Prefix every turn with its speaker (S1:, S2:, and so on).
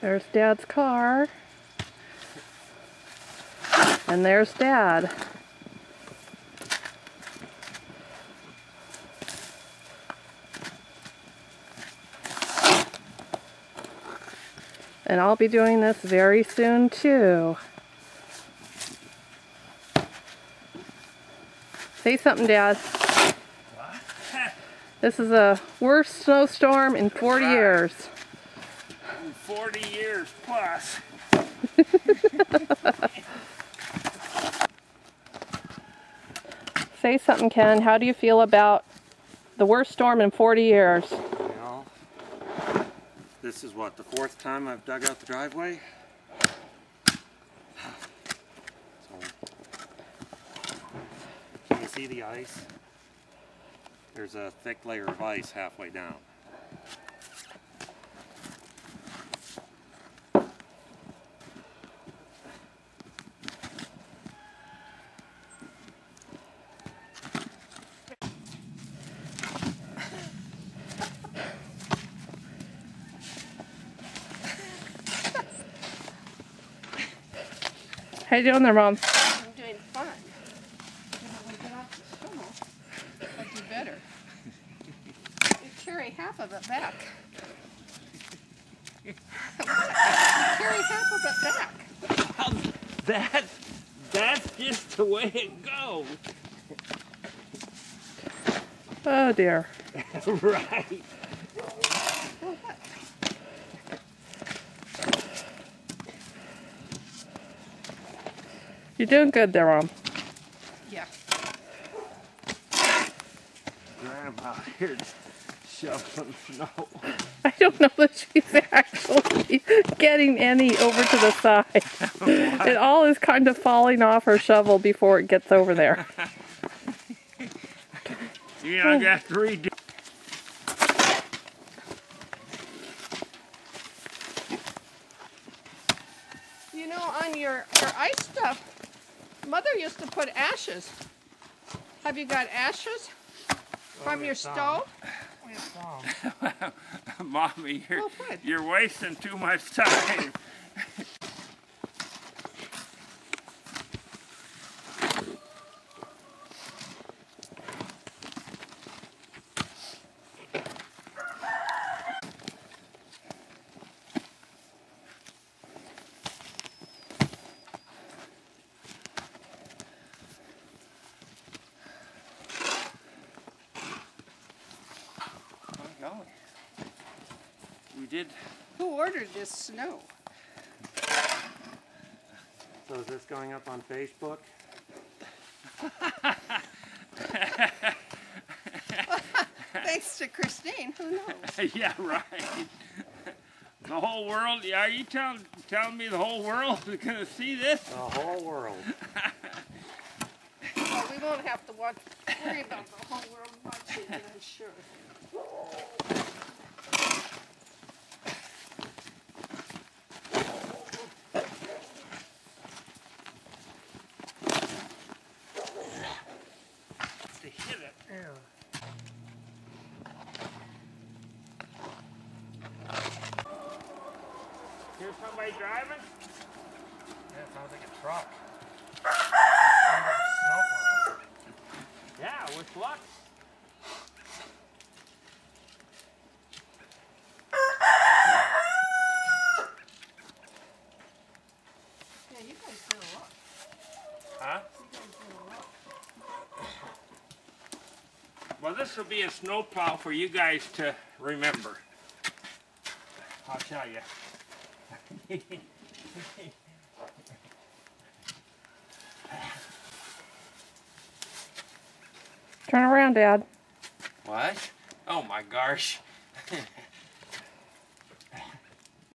S1: There's Dad's car. And there's Dad. And I'll be doing this very soon too. Say something, Dad.
S2: What?
S1: This is the worst snowstorm in 40 years.
S2: 40 years plus.
S1: Say something, Ken. How do you feel about the worst storm in 40 years?
S2: Well, this is what, the 4th time I've dug out the driveway? Can you see the ice? There's a thick layer of ice halfway down.
S1: How you doing there, Mom?
S3: I'm doing fine. When we get off the snow, I'll do better. You carry half of it back. You carry half of it back.
S2: That's just the way it goes.
S1: Oh dear.
S2: Right.
S1: You're doing good there, Mom.
S3: Yeah.
S2: Grandma here shoveling snow.
S1: I don't know that she's actually getting any over to the side. It all is kind of falling off her shovel before it gets over there.
S2: You know, I got to redo.
S3: You know, on your ice stuff, Mother used to put ashes. Have you got ashes from your stove?
S2: Mommy,
S3: Oh, good.
S2: you're wasting too much time. We did.
S3: Who ordered this snow?
S2: So is this going up on Facebook?
S3: Thanks to Christine, who knows?
S2: Yeah, right. The whole world. Are you telling me the whole world is going to see this? The whole world.
S3: Well, we won't have to worry about the whole world watching it, I'm sure.
S2: To hit it. Here's somebody driving?
S4: Yeah, it sounds like a truck.
S2: Yeah, with luck.
S3: Yeah, you guys did a lot.
S2: Huh?
S3: You guys did a lot.
S2: Well, this will be a snowplow for you guys to remember. I'll tell you.
S1: Turn around, Dad.
S2: What? Oh my gosh.